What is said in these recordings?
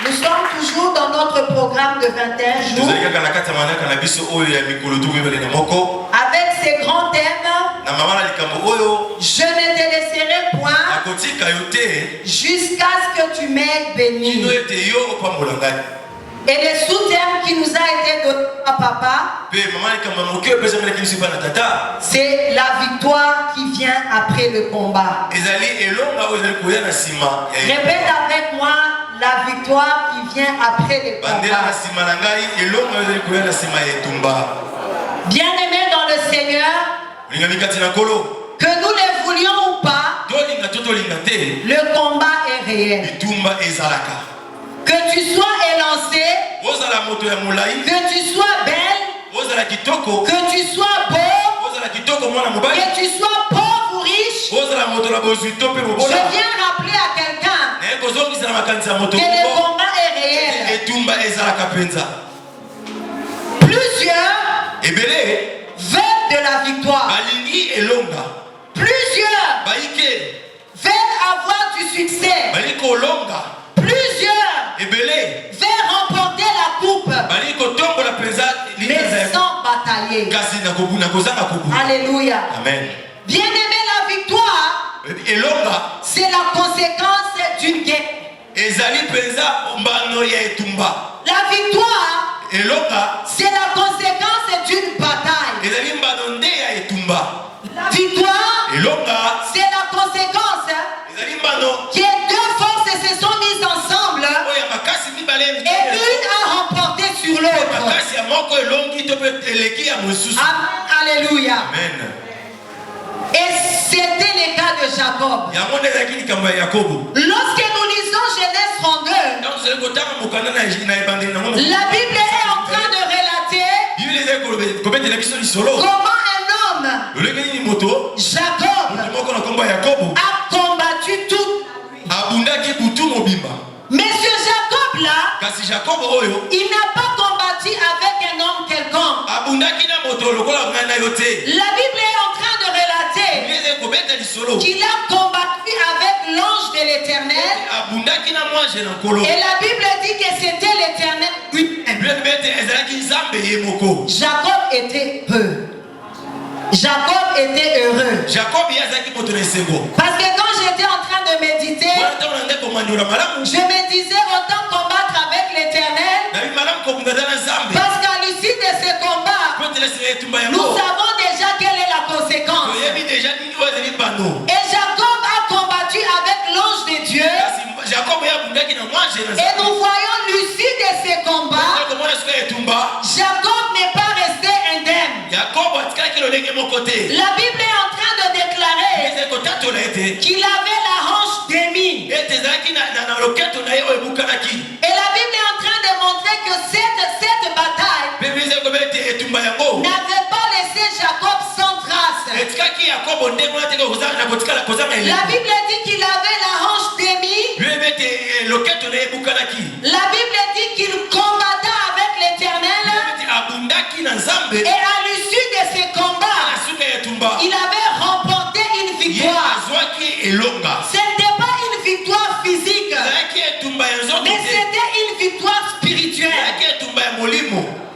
Nous sommes toujours dans notre programme de 21 jours avec ces grands thèmes. Je ne te laisserai point jusqu'à ce que tu m'aies béni. Et le sous-thème qui nous a été donné à papa, c'est la victoire qui vient après le combat. Répète avec moi, la victoire qui vient après le combat. Bien-aimés dans le Seigneur, que nous le voulions ou pas, le combat est réel. Que tu sois élancé, que tu sois belle, que tu sois beau, que tu sois pauvre ou riche, je viens rappeler à quelqu'un que le combat est réel. Plusieurs veulent de la victoire. Plusieurs veulent avoir du succès. Plusieurs veulent remporter la coupe, mais sans batailler. Alléluia. Amen. Bien-aimé, la victoire, c'est la conséquence d'une guerre. La victoire, c'est la conséquence d'une bataille. La victoire, c'est la conséquence que deux forces se sont mises ensemble et une a remporté sur l'autre. Alléluia. Amen. Et c'était le cas de Jacob. Lorsque nous lisons Genèse 32, la Bible est en train de relater comment un homme, Jacob, a combattu toute la nuit. Mais ce Jacob-là, il n'a pas combattu avec un homme quelconque. La Bible est en train de relater qu'il a combattu avec l'ange de l'Éternel. Et la Bible dit que c'était l'Éternel lui-même. Jacob était heureux. Jacob était heureux. Parce que quand j'étais en train de méditer, je me disais autant combattre avec l'Éternel. Parce qu'à l'issue de ce combat, nous savons déjà quelle est la conséquence. Et Jacob a combattu avec l'ange de Dieu. Et nous voyons l'issue de ce combat. Jacob n'est pas resté indemne. La Bible est en train de déclarer qu'il avait la hanche démise. Et la Bible est en train de montrer que cette bataille n'avait pas laissé Jacob sans trace. La Bible dit qu'il avait la hanche démise. La Bible dit qu'il combattait avec l'Éternel. Et à l'issue de ces combats, il avait remporté une victoire. Ce n'était pas une victoire physique, mais c'était une victoire spirituelle.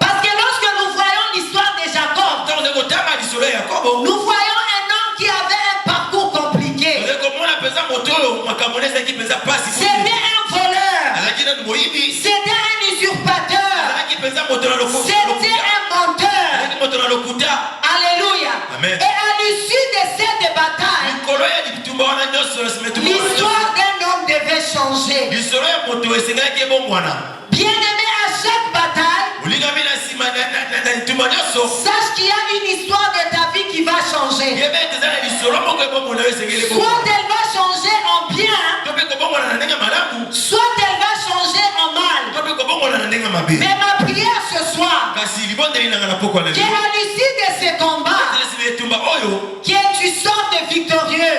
Parce que lorsque nous voyons l'histoire de Jacob, nous voyons un homme qui avait un parcours compliqué. C'était un voleur. C'était un usurpateur. C'était un menteur. Alléluia. Amen. Et à l'issue de cette bataille, l'histoire d'un homme devait changer. Bien-aimé, à chaque bataille, sache qu'il y a une histoire de ta vie qui va changer. Soit elle va changer en bien, soit elle va changer en mal. Mais ma prière ce soir, qu'à l'issue de ce combat, que tu sortes victorieux.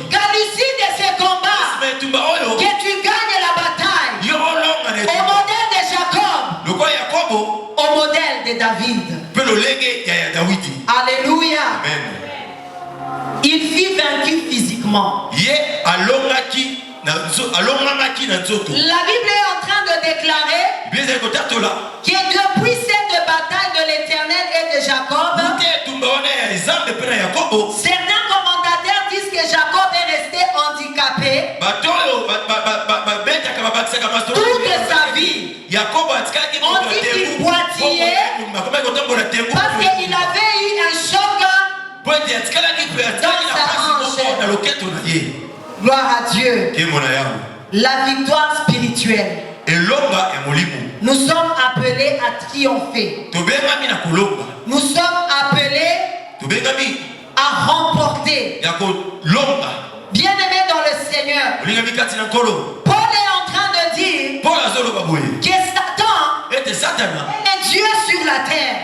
Qu'à l'issue de ce combat, que tu gagnes la bataille. Au modèle de Jacob, au modèle de David. Alléluia. Amen. Il fut vaincu physiquement. Il La Bible est en train de déclarer que depuis cette bataille de l'Éternel et de Jacob, certains commentateurs disent que Jacob est resté handicapé toute sa vie. On dit qu'il boitillait parce qu'il avait eu un choc dans sa hanche. Gloire à Dieu. La victoire spirituelle. Nous sommes appelés à triompher. Nous sommes appelés à remporter. Bien-aimés dans le Seigneur, Paul est en train de dire que Satan est un Dieu sur la terre.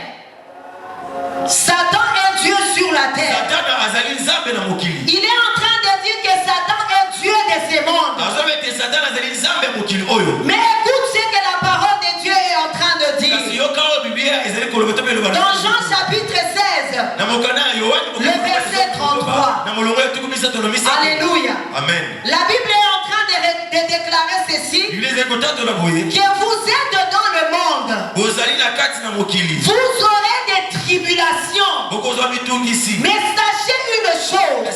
Satan est Dieu sur la terre. Il est en train de dire que Satan est Dieu de ce monde. Mais écoute ce que la parole de Dieu est en train de dire. Dans Jean chapitre 16, le verset 33. Alléluia. Amen. La Bible est en train de déclarer ceci. Que vous êtes dans le monde. Vous aurez des tribulations. Mais sachez une chose.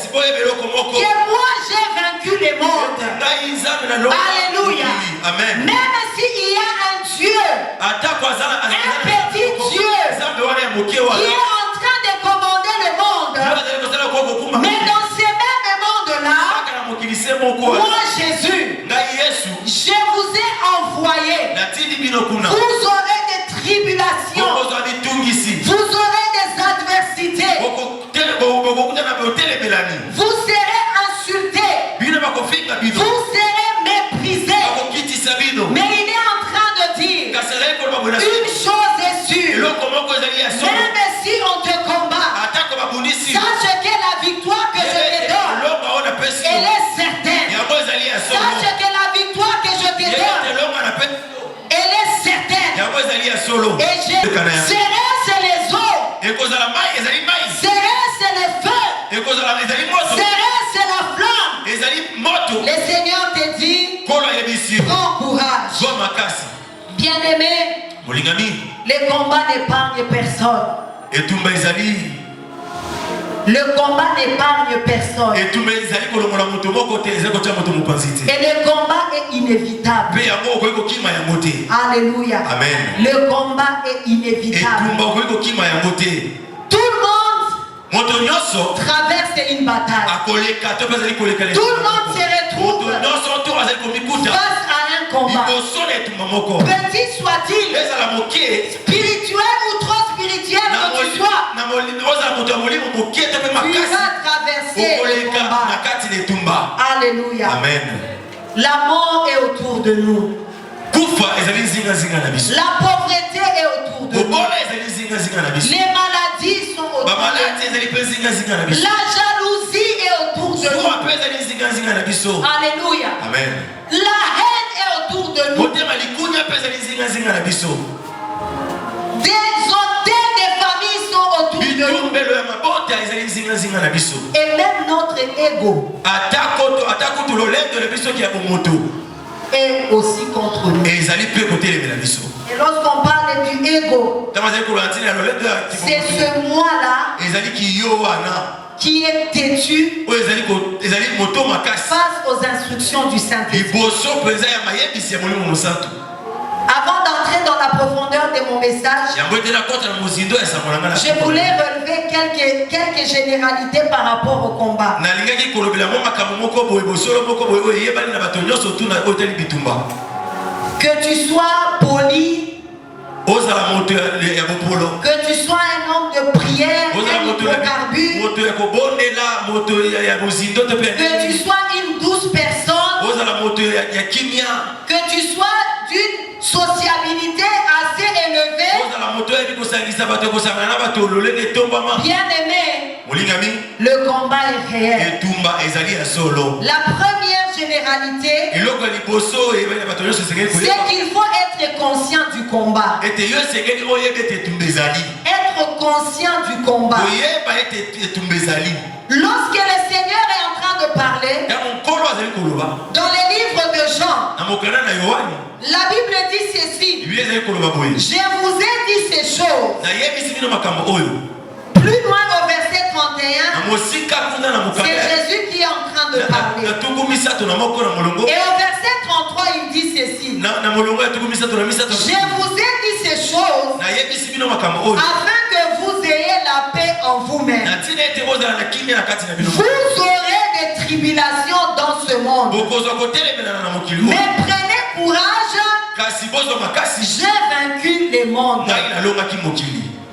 Que moi j'ai vaincu le monde. Alléluia. Amen. Même s'il y a un Dieu, un petit Dieu qui est en train de commander le monde. Mais dans ce même monde-là, moi Jésus, je vous ai envoyé. Vous aurez des tribulations. Vous aurez des adversités. Vous serez insultés. Vous serez méprisés. Mais il est en train de dire une chose est sûre. Même si on te combat, sache que la victoire que je te donne, elle est certaine. Sache que la victoire que je te donne, elle est certaine. Et je serai les eaux. Serait c'est le feu. Serait c'est la flamme. Le Seigneur te dit, prends courage. Bien-aimé, le combat n'épargne personne. Le combat n'épargne personne. Et le combat est inévitable. Alléluia. Amen. Le combat est inévitable. Tout le monde traverse une bataille. Tout le monde se retrouve face à un combat. Petit soit-il, spirituel ou trop spirituel que tu sois, tu vas traverser le combat. Alléluia. Amen. La mort est autour de nous. La pauvreté est autour de nous. Les maladies sont autour de nous. La jalousie est autour de nous. Alléluia. Amen. La haine est autour de nous. Des hôtels de famille sont autour de nous. Et même notre ego est aussi contre nous. Et lorsqu'on parle du ego, c'est ce moi-là qui est têtu face aux instructions du Saint-Esprit. Avant d'entrer dans la profondeur de mon message, je voulais relever quelques généralités par rapport au combat. Que tu sois poli, que tu sois un homme de prière, un hydrocarbure, que tu sois une douce personne, que tu sois d'une sociabilité assez élevée, bien aimé, le combat est réel. La première généralité, c'est qu'il faut être conscient du combat. Être conscient du combat. Lorsque le Seigneur est en train de parler, Dans les livres de Jean, la Bible dit ceci. Je vous ai dit ces choses. Plus loin au verset 31, c'est Jésus qui est en train de parler. Et au verset 33, il dit ceci. Je vous ai dit ces choses afin que vous ayez la paix en vous-même. Vous aurez des tribulations dans ce monde. Mais prenez courage. J'ai vaincu les mondes.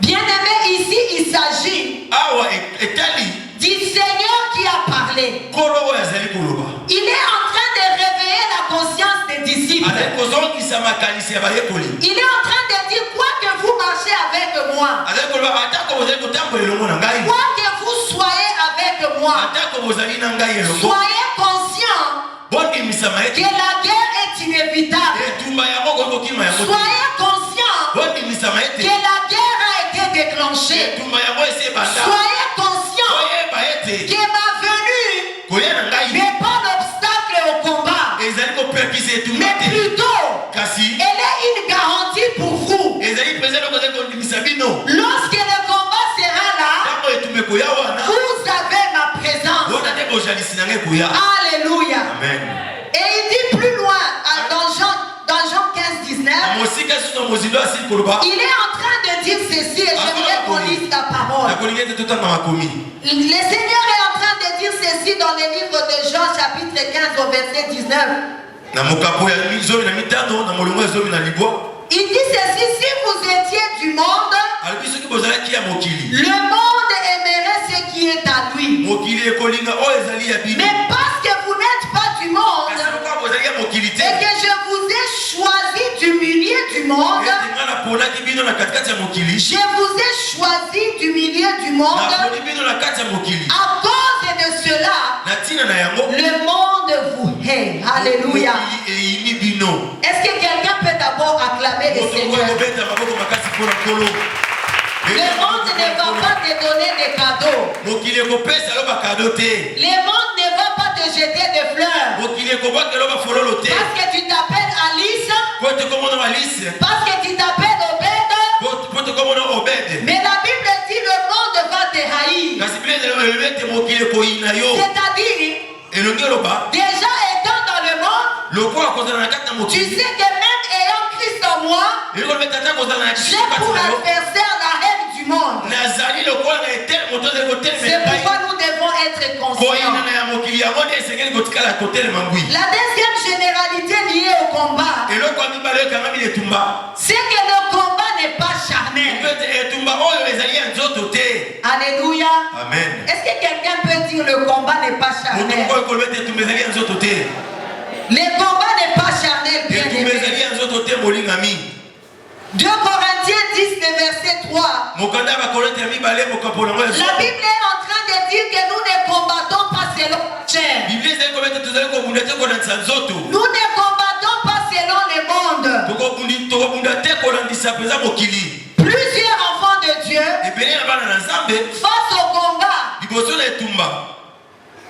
Bien-aimé, ici il s'agit du Seigneur qui a parlé. Il est en train de réveiller la conscience des disciples. Il est en train de dire quoi que vous marchez avec moi, quoi que vous soyez avec moi, soyez conscients que la guerre est inévitable. Soyez conscients que la guerre a été déclenchée. Soyez conscients que ma venue n'est pas l'obstacle au combat, mais plutôt elle est une garantie pour vous. Lorsque le combat sera là, vous avez ma présence. Alléluia. Amen. Et il dit plus loin dans Jean 15, 19, il est en train de dire ceci, et j'aimerais qu'on lise la parole. Le Seigneur est en train de dire ceci dans le livre de Jean chapitre 15 au verset 19. Il dit ceci: si vous étiez du monde, le monde aimerait ce qui est à lui. Mais parce que vous n'êtes pas du monde et que je vous ai choisi du milieu du monde, je vous ai choisi du milieu du monde, à cause de cela, le monde vous hait. Alléluia. Est-ce que quelqu'un peut d'abord acclamer le Seigneur? Le monde ne va pas te donner des cadeaux. Le monde ne va pas te jeter des fleurs. Parce que tu t'appelles Alice. Parce que tu t'appelles Obed. Mais la Bible dit le monde va te haïr. C'est-à-dire, déjà étant dans le monde, tu sais que même ayant Christ en moi, j'ai pour adversaire la haine du monde. C'est pourquoi nous devons être conscients. La deuxième généralité liée au combat, c'est que le combat n'est pas charnel. Alléluia. Amen. Est-ce que quelqu'un peut dire le combat n'est pas charnel? Le combat n'est pas charnel, bien aimé. 2 Corinthiens 10, le verset 3. La Bible est en train de dire que nous ne combattons pas selon la chair. Nous ne combattons pas selon le monde. Plusieurs enfants de Dieu, face au combat,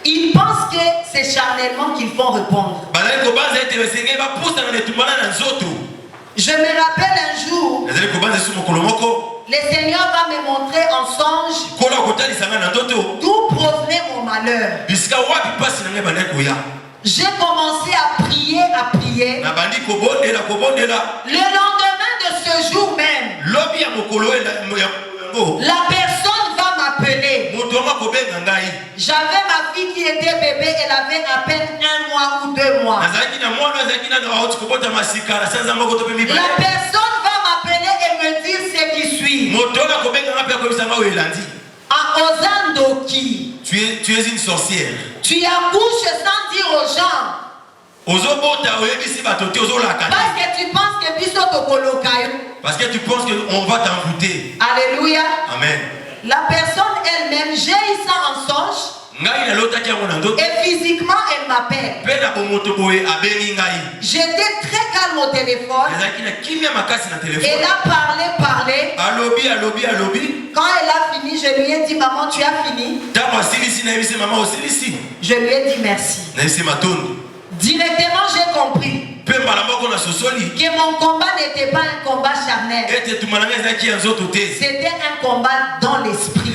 ils pensent que c'est charnellement qu'ils vont répondre. Je me rappelle un jour, le Seigneur va me montrer en songe d'où provenait mon malheur. J'ai commencé à prier. Le lendemain de ce jour même, la personne va m'appeler. J'avais ma fille qui était bébé, elle avait à peine 1 mois ou 2 mois. La personne va m'appeler et me dire ce qui suit. Ozandoki. Tu es une sorcière. Tu accouches sans dire aux gens. Parce que tu penses qu'on va t'envoûter. Alléluia. Amen. La personne elle-même, j'ai eu ça en songe. Et physiquement elle m'appelle. J'étais très calme au téléphone. Elle a parlé. Quand elle a fini, je lui ai dit: maman, tu as fini? Je lui ai dit merci. Directement, j'ai compris que mon combat n'était pas un combat charnel. C'était un combat dans l'esprit.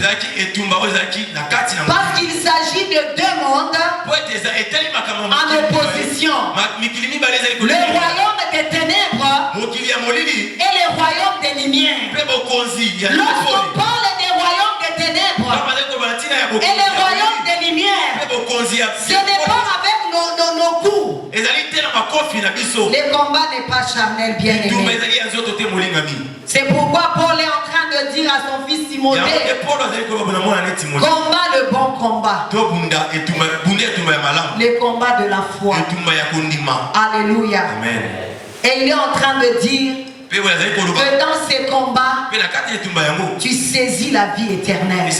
Parce qu'il s'agit de deux mondes en opposition. Le royaume des ténèbres et le royaume des lumières. Lorsqu'on parle des royaumes des ténèbres et le royaume des lumières, ce n'est pas avec nos coups. Le combat n'est pas charnel, bien aimé. C'est pourquoi Paul est en train de dire à son fils Timothée, combat le bon combat, le combat de la foi. Alléluia. Amen. Et il est en train de dire que dans ces combats, tu saisis la vie éternelle.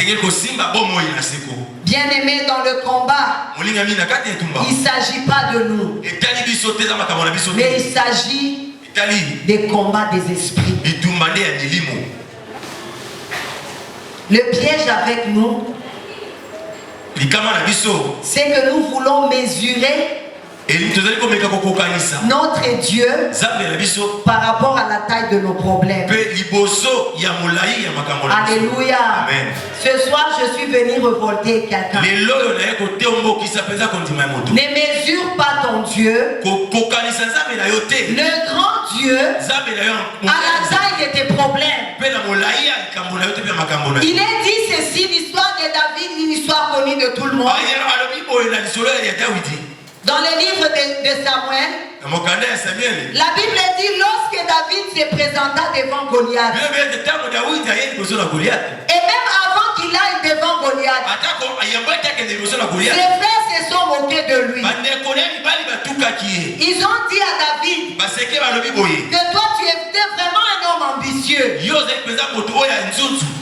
Bien aimé, dans le combat, il ne s'agit pas de nous, mais il s'agit des combats des esprits. Le piège avec nous, c'est que nous voulons mesurer notre Dieu par rapport à la taille de nos problèmes. Alléluia. Amen. Ce soir, je suis venu révolter quelqu'un. Ne mesure pas ton Dieu, le grand Dieu, à la taille de tes problèmes. Il est dit ceci, l'histoire de David, une histoire connue de tout le monde. Dans le livre de Samuel, la Bible dit lorsque David se présenta devant Goliath, et même avant qu'il aille devant Goliath, ses frères se sont moqués de lui. Ils ont dit à David que toi tu étais vraiment un homme ambitieux.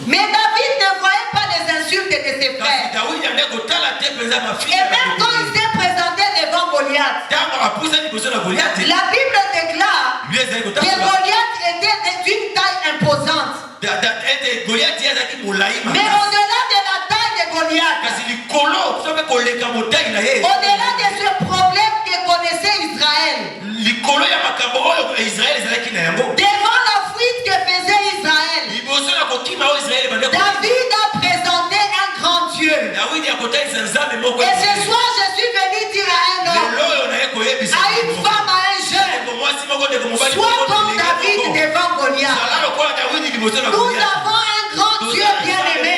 Mais David ne voyait pas les insultes de ses frères. Et même quand il s'est présenté devant Goliath, la Bible déclare que Goliath était d'une taille imposante. Mais au-delà de la taille de Goliath, au-delà de ce problème que connaissait Israël, devant la fuite que faisait Israël, David a présenté un grand Dieu. Et ce soir, je suis venu dire à un homme, à une femme, à un jeune, sois comme David devant Goliath. Nous avons un grand Dieu bien-aimé.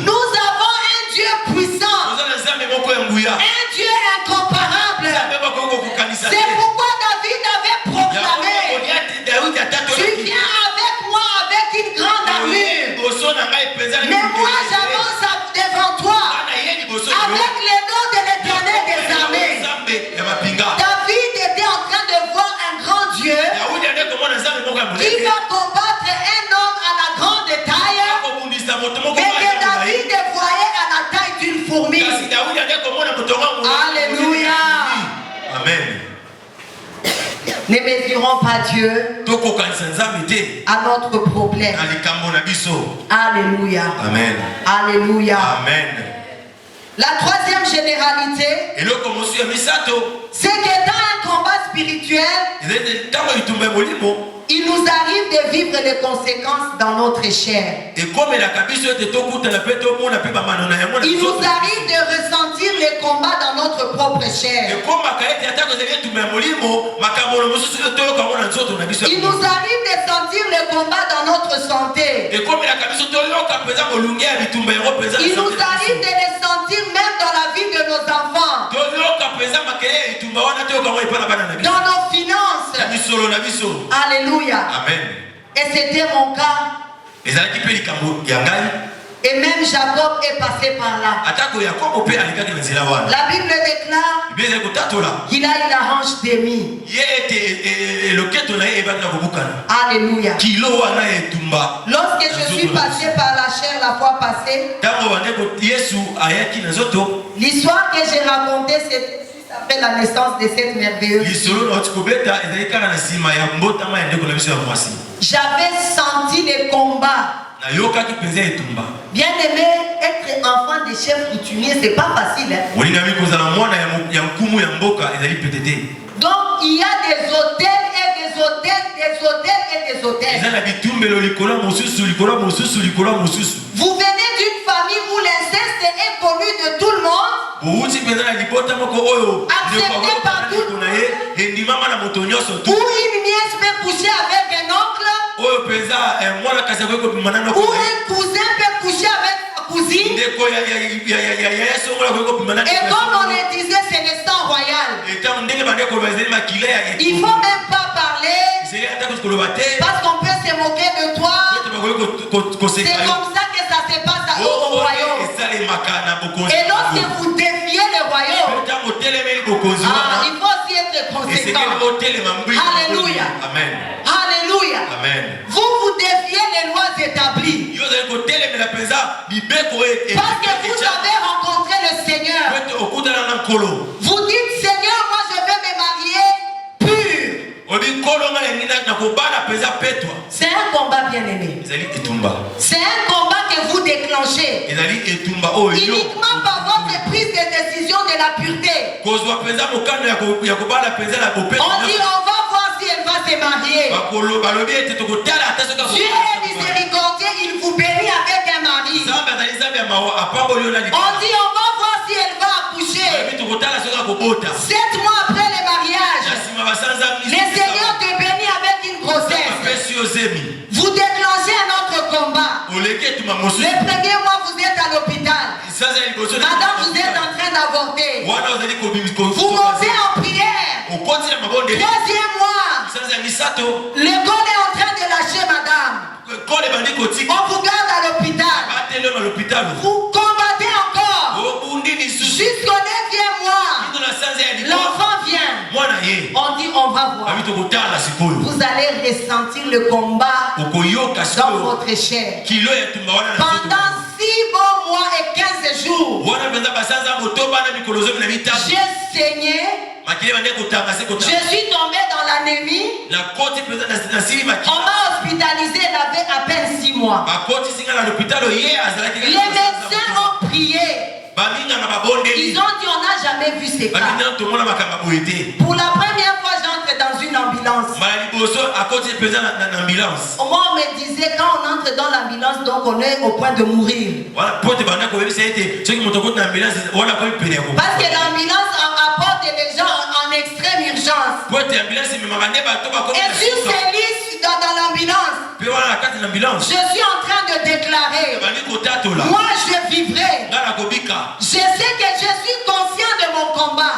Nous avons un Dieu puissant, un Dieu incomparable. C'est pourquoi David avait proclamé, tu viens avec moi avec une grande armure, mais moi j'avance devant toi avec le nom de l'Éternel des armées. David était en train de voir un grand Dieu qui va combattre un homme à la grande taille, mais que David voyait à la taille d'une fourmi. Alléluia. Amen. Ne mesurons pas Dieu à notre problème. Alléluia. Amen. Alléluia. Amen. La troisième généralité, c'est que dans un combat spirituel, il nous arrive de vivre les conséquences dans notre chair. Il nous arrive de ressentir les combats dans notre propre chair. Il nous arrive de sentir les combats dans notre santé. Il nous arrive de les sentir même dans la vie de nos enfants, dans nos finances. Alléluia. Amen. Et c'était mon cas. Et même Jacob est passé par là. La Bible déclare qu'il a eu la hanche d'émi. Alléluia. Lorsque je suis passé par la chair la fois passée, l'histoire que j'ai racontée, c'est après la naissance de cette merveilleuse. J'avais senti les combats Bien aimé, être enfant des chefs coutumiers, c'est pas facile. Hein? Donc il y a des hôtels et des hôtels, des hôtels et des hôtels. Vous venez d'une famille où l'inceste est connu de tout le monde, accepté par tout le monde, où une nièce peut coucher avec un oncle, ou un cousin peut coucher avec sa cousine. Et comme on le disait, c'est le sang royal. Il ne faut même pas parler, parce qu'on peut se moquer de toi. C'est comme ça que ça se passe au royaume. Et lorsque vous défiez le royaume, il faut aussi être conséquent. Alléluia. Amen. Alléluia. Amen. Vous défiez les lois établies. Parce que vous avez rencontré le Seigneur. Vous dites, Seigneur, moi je veux me marier pur. C'est un combat bien aimé. C'est un combat que vous déclenchez. Uniquement par votre prise de décision de la pureté. On dit, on va voir si elle va se marier. Dieu est miséricordieux, il vous bénit avec un mari. On dit, on va voir si elle va accoucher. 7 mois après le mariage, le Seigneur te bénit avec une grossesse. Vous déclenchez un autre combat. Le premier mois, vous êtes à l'hôpital. Madame, vous êtes en train d'avorter. Vous montez en prière. 3e mois, l'école est en train de lâcher madame. On vous garde à l'hôpital. Vous combattez encore. Jusqu'au 9e mois, l'enfant vient. On dit on va voir. Vous allez ressentir le combat dans votre chair. Pendant 6 bons mois et 15 jours, j'ai saigné. Je suis tombé dans l'anémie. On m'a hospitalisé, elle avait à peine 6 mois. Les médecins ont prié. Ils ont dit on n'a jamais vu ces cas. Pour la première fois, j'entre dans une ambulance. Moi, on me disait quand on entre dans l'ambulance, donc on est au point de mourir. Parce que l'ambulance apporte les gens en extrême urgence. Et sur ces listes dans l'ambulance, je suis en train de déclarer, moi je vivrai. Je sais que je suis conscient de mon combat.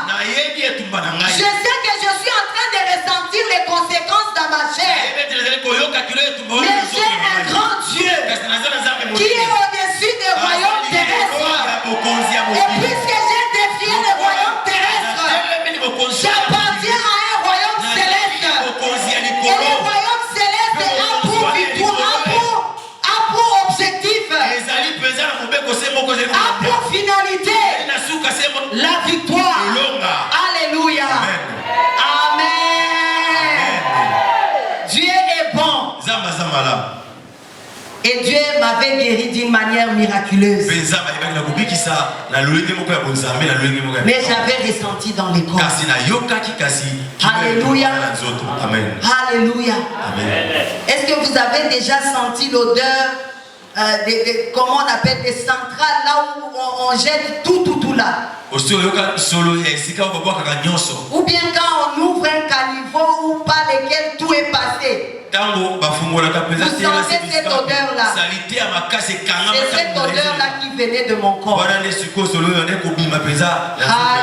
Je sais que je suis en train de ressentir les conséquences dans ma chair. Mais j'ai un grand Dieu qui est au-dessus des royaumes terrestres. Et puisque j'ai défié le royaume terrestre, j'appartiens à un royaume céleste. Et le royaume céleste a pour victoire, a pour objectif, a pour finalité la victoire. Alléluia. Amen. Dieu est bon. Et Dieu m'avait guéri d'une manière miraculeuse. Mais j'avais ressenti dans les corps. Alléluia. Alléluia. Est-ce que vous avez déjà senti l'odeur comment on appelle des centrales là où on jette tout là? Ou bien quand on ouvre un caniveau ou par lequel tout est passé. Vous sentez cette odeur là. C'est cette odeur là qui venait de mon corps.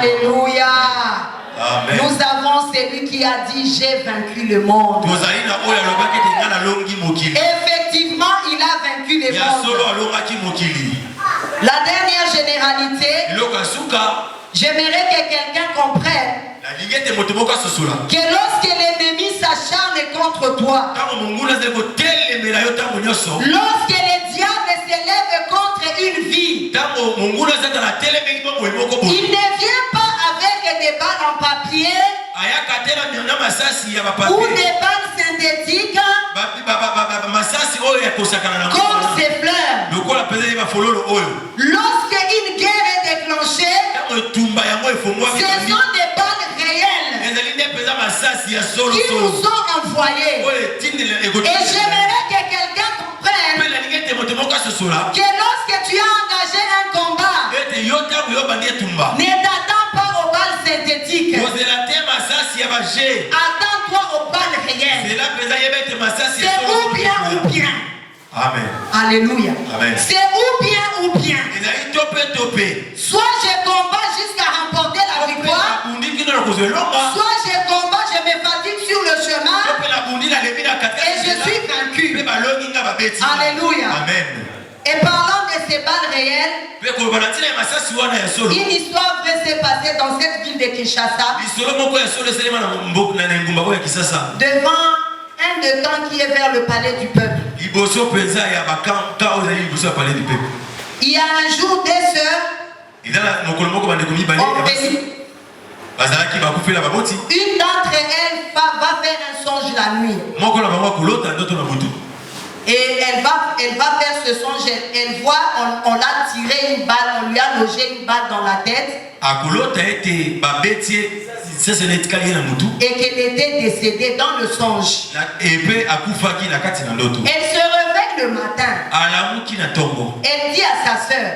Alléluia. Amen. Nous avons celui qui a dit j'ai vaincu le monde. Effectivement, il a vaincu le monde. La dernière généralité, j'aimerais que quelqu'un comprenne que lorsque l'ennemi s'acharne contre toi, lorsque le diable s'élève contre une vie, il ne vient pas avec des balles en papier ou des balles synthétiques comme ces fleurs. Lorsque une guerre est déclenchée, ce sont des balles réelles qui nous sont envoyées. Et j'aimerais que quelqu'un comprenne que lorsque tu as engagé un combat, ne t'attends pas aux balles synthétiques. Attends-toi aux balles réelles. C'est ou bien. Amen. Alléluia. Amen. C'est ou bien. Soit je combats jusqu'à remporter la victoire, soit je combats, je me fatigue sur le chemin et je suis vaincu. Alléluia. Amen. Et parlant de ces balles réelles, une histoire vraie s'est passée dans cette ville de Kinshasa, devant un de temps qui est vers le palais du peuple. Il y a un jour des sœurs ont béni. Une d'entre elles va faire un songe la nuit. Et elle va faire ce songe. Elle voit, on l'a tiré une balle, on lui a logé une balle dans la tête. Et qu'elle était décédée dans le songe. Elle se réveille le matin. Elle dit à sa soeur,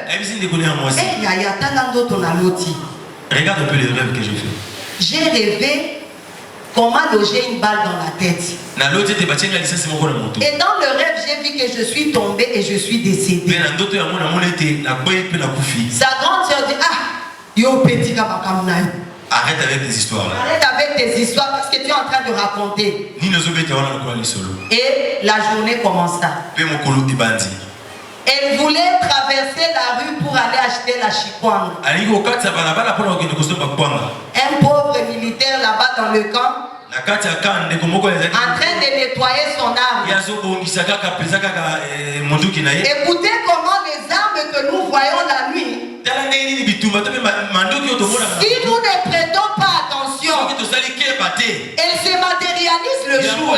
regarde un peu les rêves que j'ai fait. J'ai rêvé qu'on m'a logé une balle dans la tête. Et dans le rêve, j'ai vu que je suis tombé et je suis décédé. Sa grande soeur dit, yo petit kabakamuna. Arrête avec tes histoires là. Arrête avec tes histoires. Qu'est-ce que tu es en train de raconter? Et la journée commença. Elle voulait traverser la rue pour aller acheter la chikwang. Un pauvre militaire là-bas dans le camp, en train de nettoyer son arme. Écoutez comment les armes que nous voyons la nuit, si nous ne prêtons pas attention, elles se matérialisent le jour.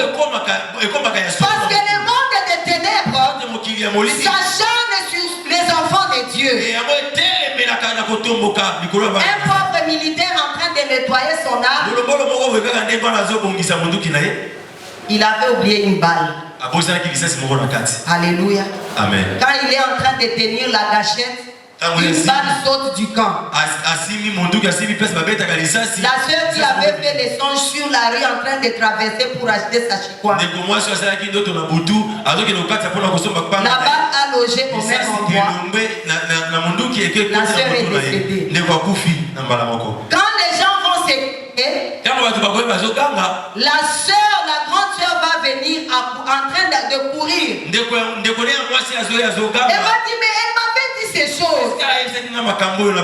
Parce que le monde des ténèbres s'acharne sur les enfants de Dieu. Un pauvre militaire en train de nettoyer son arme, il avait oublié une balle. Alléluia. Amen. Quand il est en train de tenir la gâchette, une balle saute du camp. La soeur qui avait fait les songes sur la rue en train de traverser pour acheter sa chikwang, la balle a logé au même endroit. La soeur est décédée. Quand les gens vont s'écouter, la soeur, la grande soeur va venir en train de courir. Elle va dire, mais elle m'avait dit ces choses.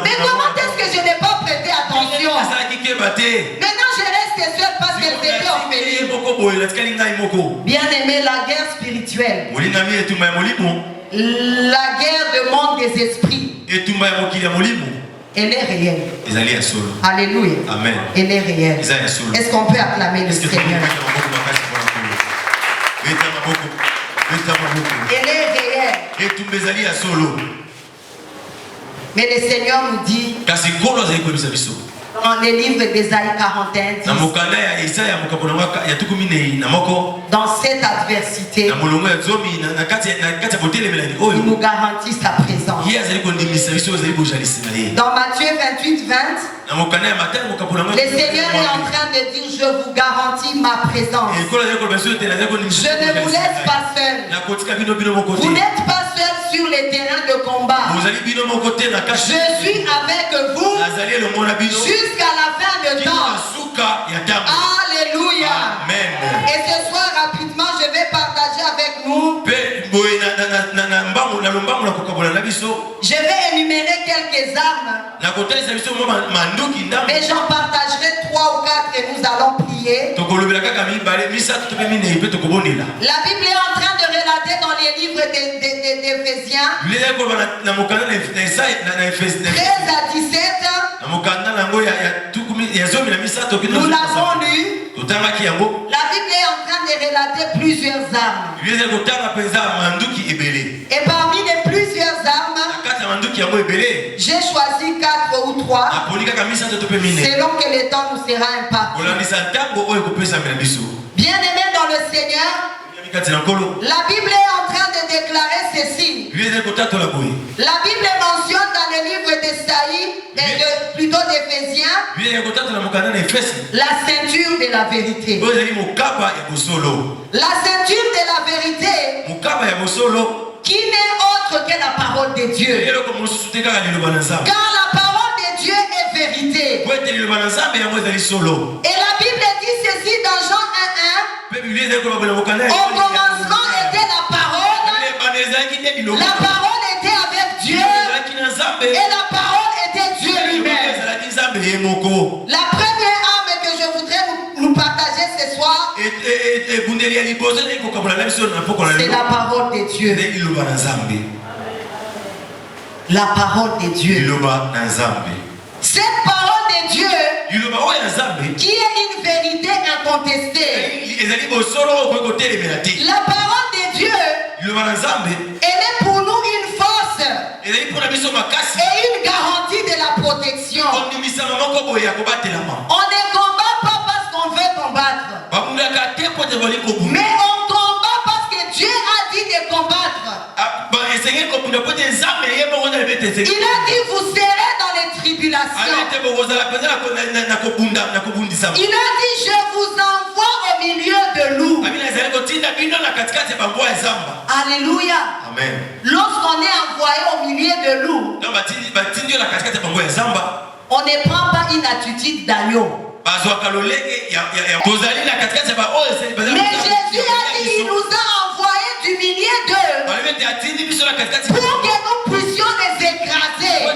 Mais comment est-ce que je n'ai pas prêté attention? Maintenant je reste seule parce qu'elle s'était orpheline. Bien aimé, la guerre spirituelle, la guerre de monde des esprits, elle est réelle. Alléluia. Amen. Elle est réelle. Est-ce qu'on peut acclamer le Seigneur? Elle est réelle. Mais le Seigneur nous dit dans les livres d'Ésaïe 41, dans cette adversité, il nous garantit sa présence. Dans Matthieu 28:20, le Seigneur est en train de dire, je vous garantis ma présence. Je ne vous laisse pas seul. Vous n'êtes pas seul sur les terrains de combat. Je suis avec vous jusqu'à la fin de temps. Alléluia. Amen. Et ce soir, rapidement, je vais partager avec nous. Je vais énumérer quelques armes, mais j'en partagerai 3 ou 4 et nous allons prier. La Bible est en train de relater dans les livres d'Éphésiens 13 à 17. Nous l'avons lu. La Bible est en train de de relater plusieurs armes. Et parmi les plusieurs armes, j'ai choisi 4 ou 3 selon que le temps nous sera imparti. Bien-aimés dans le Seigneur, la Bible est en train de déclarer ceci. La Bible mentionne dans le livre d'Esaïe, plutôt d'Éphésiens, la ceinture de la vérité. La ceinture de la vérité qui n'est autre que la parole de Dieu. Car la parole de Dieu est vérité. Et la Bible dit ceci dans Jean 1:1. Au commencement était la parole. La parole était avec Dieu. Et la parole était Dieu lui-même. La première arme que je voudrais nous partager ce soir, c'est la parole de Dieu. La parole de Dieu. Cette parole de Dieu qui est une vérité incontestée. La parole de Dieu, elle est pour nous une force et une garantie de la protection. On ne combat pas parce qu'on veut combattre, mais on combat parce que Dieu a dit de combattre. Il a dit vous serez dans les tribulations. Il a dit je vous envoie au milieu de loups. Alléluia. Amen. Lorsqu'on est envoyé au milieu de loups, on ne prend pas une attitude d'agneau. Mais Jésus a dit il nous a envoyés du milieu d'eux pour que nous puissions les écraser. Et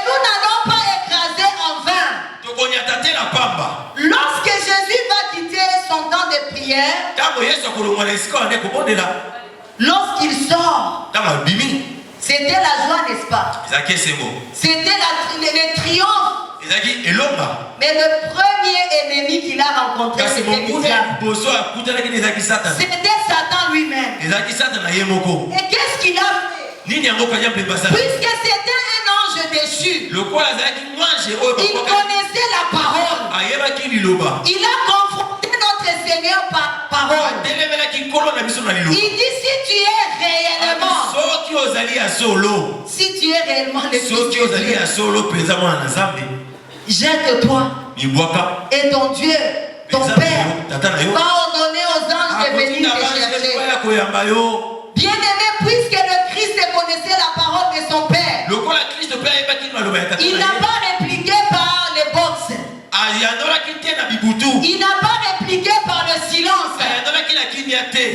nous n'allons pas écraser en vain. Lorsque Jésus va quitter son temps de prière, lorsqu'il sort, c'était la joie, n'est-ce pas? C'était le triomphe. Mais le premier ennemi qu'il a rencontré, c'était le diable. C'était Satan lui-même. Et qu'est-ce qu'il a fait? Puisque c'était un ange déchu, il connaissait la parole. Il a confronté notre Seigneur par parole. Il dit si tu es réellement le Fils de Dieu, jette-toi et ton Dieu, ton Père, va ordonner aux anges de venir te chercher. Bien-aimé, puisque le Christ connaissait la parole de son Père, il n'a pas répliqué par les boxes. Il n'a pas répliqué par le silence.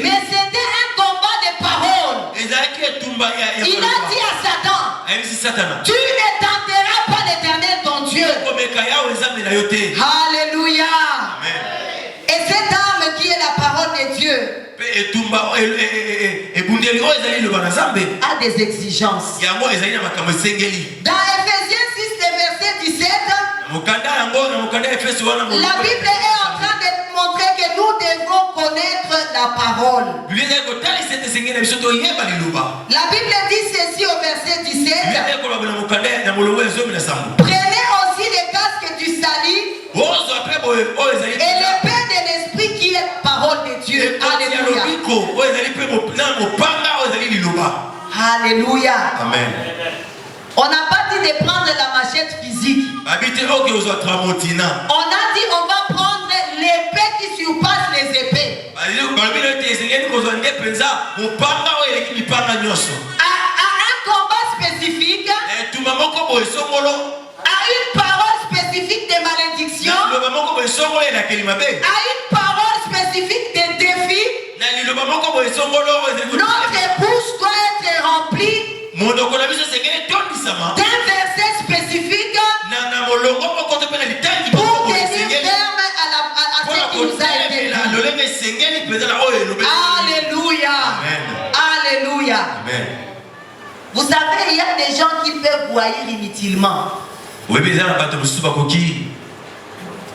Mais c'était un combat de parole. Il a dit à Satan, tu ne tenteras pas l'Éternel ton Dieu. Alléluia. Et cette arme qui est la parole de Dieu a des exigences. Dans Ephésiens 6, le verset 17, la Bible est en train de montrer que nous devons connaître la parole. La Bible dit ceci au verset 17. Prenez aussi les casques du salut et l'épée de l'esprit qui est parole de Dieu. Alléluia. Alléluia. Amen. On n'a pas dit de prendre la machette physique. On a dit on va prendre l'épée qui surpasse les épées. À un combat spécifique, à une parole spécifique de malédiction, à une parole spécifique de défi, notre bouche doit être remplie d'un verset spécifique pour tenir ferme à ce qui nous a été dit. Alléluia. Alléluia. Amen. Vous savez, il y a des gens qui peuvent vous haïr inutilement.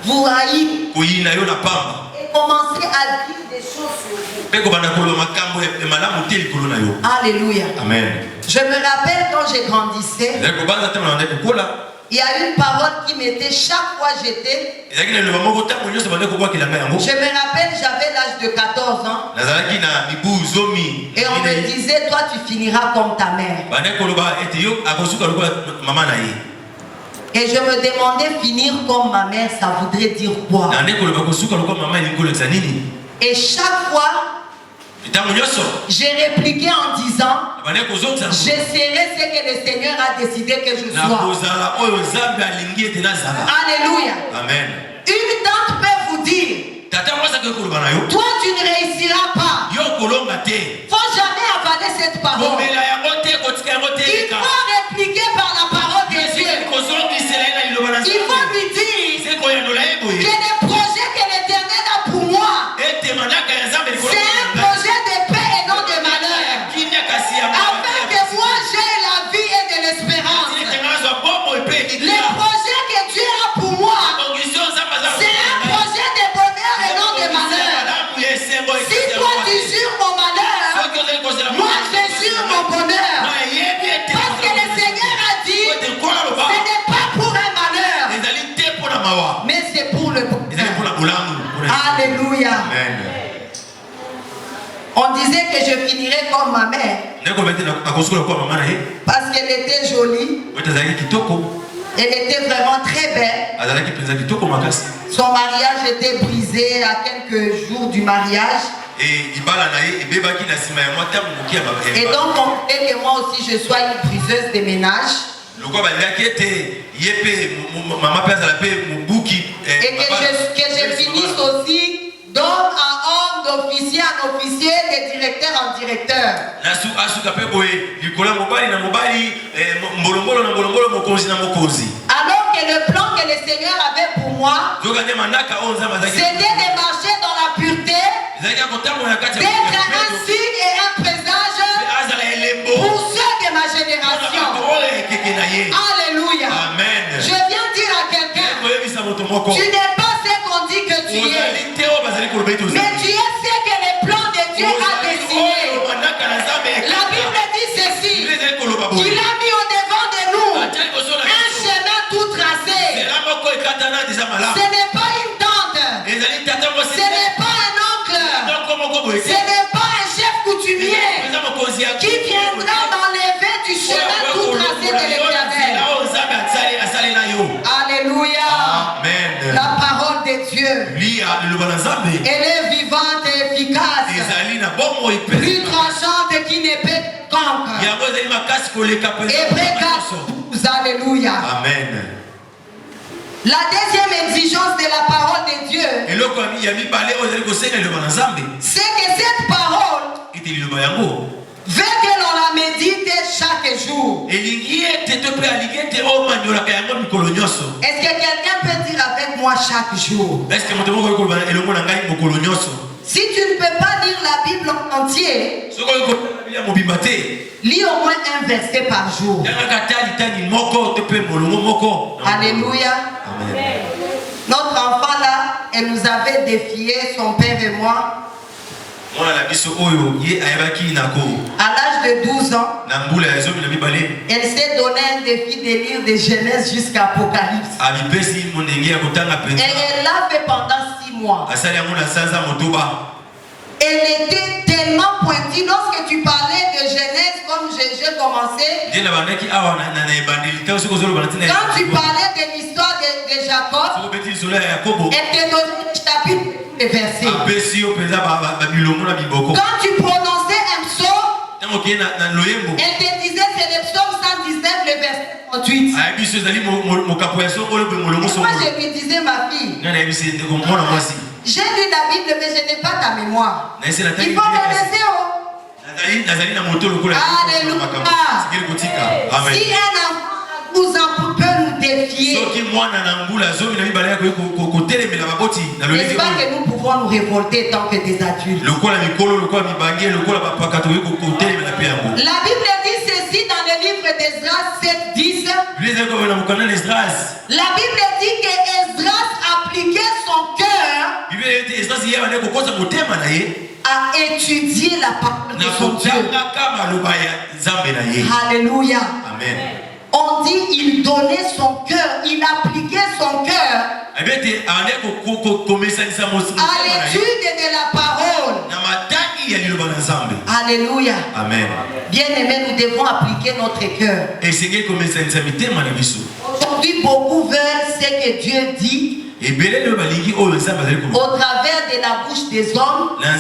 Vous haïr. Et commencer à dire des choses sur vous. Alléluia. Amen. Je me rappelle quand j'ai grandissé, il y a une parole qui m'était chaque fois j'étais. Je me rappelle, j'avais l'âge de 14 ans. Et on me disait, toi tu finiras comme ta mère. Et je me demandais, finir comme ma mère, ça voudrait dire quoi? Et chaque fois, j'ai répliqué en disant, j'essaierai ce que le Seigneur a décidé que je sois. Alléluia. Amen. Une tante peut vous dire, toi tu ne réussiras pas. Il ne faut jamais avaler cette parole. Il faut répliquer par la parole de Dieu. Il faut lui dire que les projets que l'Éternel a pour moi, c'est un projet de paix et non de malheur. Afin que moi j'ai la vie et de l'espérance. Les projets que Dieu a pour moi, c'est un projet de bonheur et non de malheur. Si toi tu jures mon malheur, moi je jure mon bonheur. Parce que le Seigneur a dit, ce n'est pas pour un malheur, mais c'est pour le bonheur. Alléluia. Amen. On disait que je finirais comme ma mère parce qu'elle était jolie. Elle était vraiment très belle. Son mariage était brisé à quelques jours du mariage. Et donc on voulait que moi aussi je sois une briseuse de ménage. Et que je finisse aussi d'homme en homme, d'officier en officier, de directeur en directeur. Alors que le plan que le Seigneur avait pour moi, c'était de marcher dans la pureté, d'être un signe et un présage pour ceux de ma génération. Alléluia. Amen. Je viens dire à quelqu'un, tu n'es pas ce qu'on dit que tu es, mais tu es ce que le plan de Dieu a dessiné. La Bible dit ceci, qu'il a mis au devant de nous un chemin tout tracé. Ce n'est pas une tante, ce n'est pas un oncle, ce n'est pas un chef coutumier qui viendra m'enlever du chemin tout tracé de l'Éternel. Alléluia. Amen. La parole de Dieu, elle est vivante et efficace, plus tranchante qu'une épée conque. Hébreux 4:12. Alléluia. Amen. La deuxième exigence de la parole de Dieu, c'est que cette parole veut que l'on la médite chaque jour. Est-ce que quelqu'un peut dire avec moi chaque jour? Si tu ne peux pas lire la Bible en entier, lis au moins un verset par jour. Alléluia. Amen. Notre enfant là, elle nous avait défié, son père et moi. À l'âge de 12 ans, elle s'est donné un défi de lire de Genèse jusqu'à Apocalypse. Elle l'a fait pendant 6 mois. Elle était tellement pointue. Lorsque tu parlais de Genèse, comme j'ai commencé, quand tu parlais de l'histoire de Jacob, elle te donnait le chapitre et verset. Quand tu prononçais un psaume, elle te disait c'est le psaume 119, le verset 38. Moi je lui disais, ma fille, j'ai lu la Bible mais je n'ai pas ta mémoire. Il faut me laisser. Alléluia. Si un enfant peut nous défier, n'est-ce pas que nous pouvons nous révolter tant que des adultes? La Bible dit ceci dans le livre d'Esdras 7:10. La Bible dit que Esdras appliquait son cœur à étudier la parole de son Dieu. Alléluia. Amen. On dit il donnait son cœur, il appliquait son cœur à l'étude de la parole. Alléluia. Amen. Bien aimé, nous devons appliquer notre cœur. Aujourd'hui, beaucoup veulent ce que Dieu dit au travers de la bouche des hommes, mais ne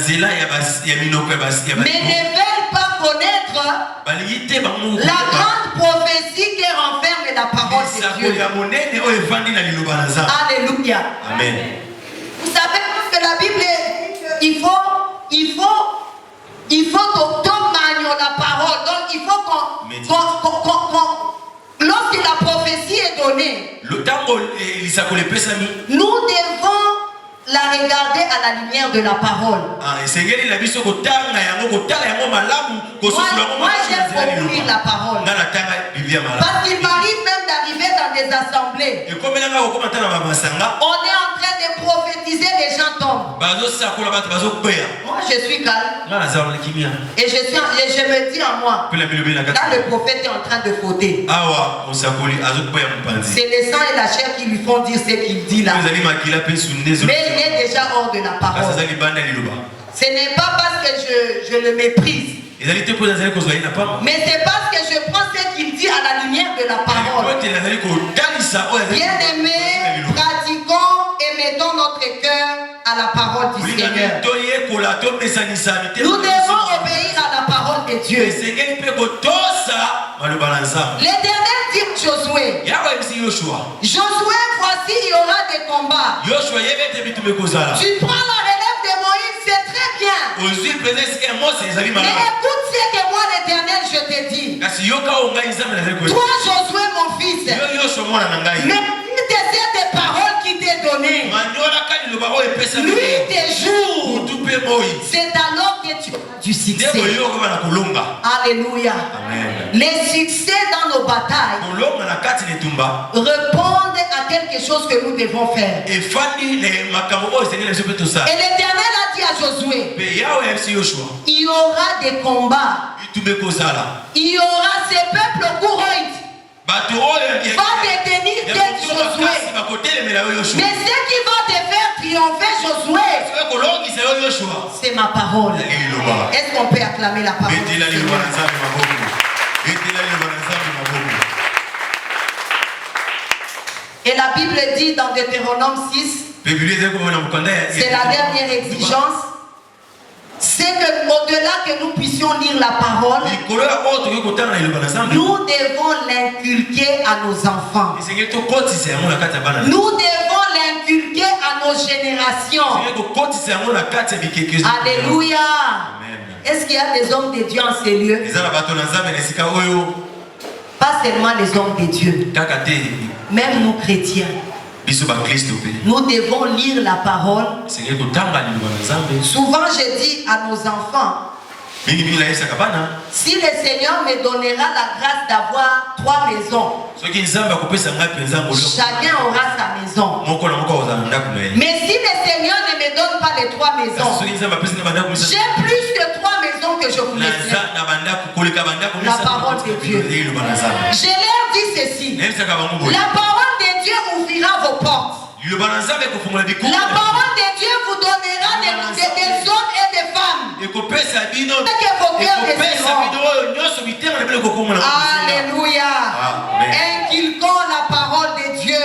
veulent pas connaître la grande prophétie qui renferme la parole de Dieu. Alléluia. Amen. Vous savez que la Bible dit qu'il faut la parole. Donc il faut lorsque la prophétie est donnée, nous devons la regarder à la lumière de la parole. Moi j'aime beaucoup lire la parole. Parce qu'il m'arrive même d'arriver dans des assemblées. On est en train de prophétiser, les gens tombent. Moi je suis calme. Et je me dis en moi, là le prophète est en train de fauter. C'est les sangs et la chair qui lui font dire ce qu'il dit là. Mais il est déjà hors de la parole. Ce n'est pas parce que je le méprise, mais c'est parce que je prends ce qu'il dit à la lumière de la parole. Bien aimés, pratiquons et mettons notre cœur à la parole du Seigneur. Nous devons obéir à la parole de Dieu. L'Éternel dit à Josué, Josué, voici il y aura des combats. Tu prends la relève de Moïse, c'est très bien. Mais écoute ce que moi l'Éternel je te dis. Toi Josué mon fils, mais de cette parole qui t'est donnée, nuit et jour, c'est alors que tu as du succès. Alléluia. Amen. Les succès dans nos batailles répondent à quelque chose que nous devons faire. Et l'Éternel a dit à Josué, il y aura des combats. Il y aura ces peuples courants. Va détenir tête Josué. Mais ce qui va te faire triompher Josué, c'est ma parole. Est-ce qu'on peut acclamer la parole? Et la Bible dit dans Deutéronome 6, c'est la dernière exigence, c'est que au-delà que nous puissions lire la parole, nous devons l'inculquer à nos enfants. Nous devons l'inculquer à nos générations. Alléluia. Est-ce qu'il y a des hommes de Dieu en ces lieux? Pas seulement les hommes de Dieu, même nous chrétiens. Nous devons lire la parole. Souvent je dis à nos enfants, si le Seigneur me donnera la grâce d'avoir 3 maisons, chacun aura sa maison. Mais si le Seigneur ne me donne pas les 3 maisons, j'ai plus que 3 maisons que je vous laisse. La parole de Dieu. Je leur dis ceci, la parole de Dieu ouvrira vos portes. La parole de Dieu vous donnera des hommes et des femmes que vos cœurs désireront. Alléluia. Inculquons la parole de Dieu.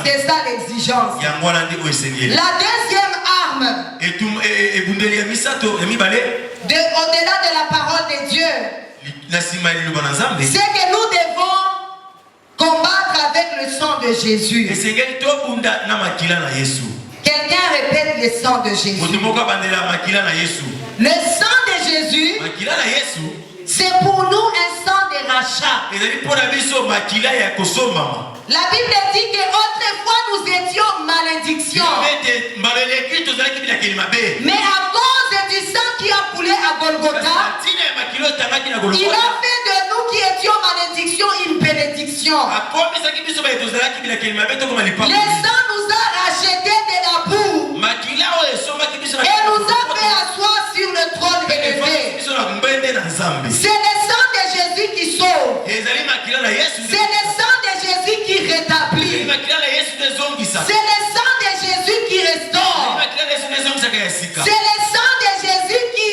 C'est ça l'exigence. La deuxième arme, au-delà de la parole de Dieu, c'est que nous devons combattre avec le sang de Jésus. Quelqu'un répète le sang de Jésus. Le sang de Jésus, c'est pour nous un sang de rachat. La Bible dit qu'autrefois nous étions malédiction. Mais à cause du sang qui a coulé à Golgotha, il a fait de nous qui étions malédiction une bénédiction. Le sang nous a racheté de la boue C'est le sang de Jésus qui sauve. C'est le sang de Jésus qui rétablit. C'est le sang de Jésus qui restaure. C'est le sang de Jésus qui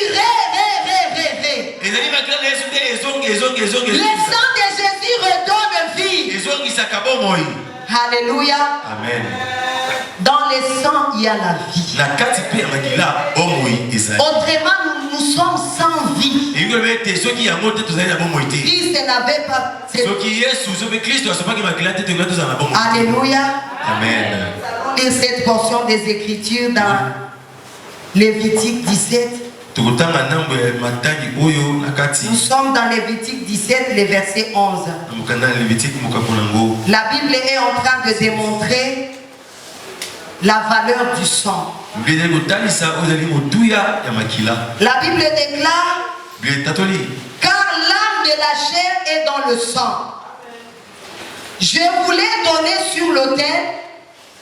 Le sang de Jésus redonne vie. Alléluia. Amen. Dans le sang, il y a la vie. Autrement, nous sommes sans vie. Christ n'avait pas. Alléluia. Amen. Et cette portion des Écritures dans Lévitique 17. Nous sommes dans Lévitique 17, le verset 11. La Bible est en train de démontrer la valeur du sang. La Bible déclare: car l'âme de la chair est dans le sang. Je vous l'ai donné sur l'autel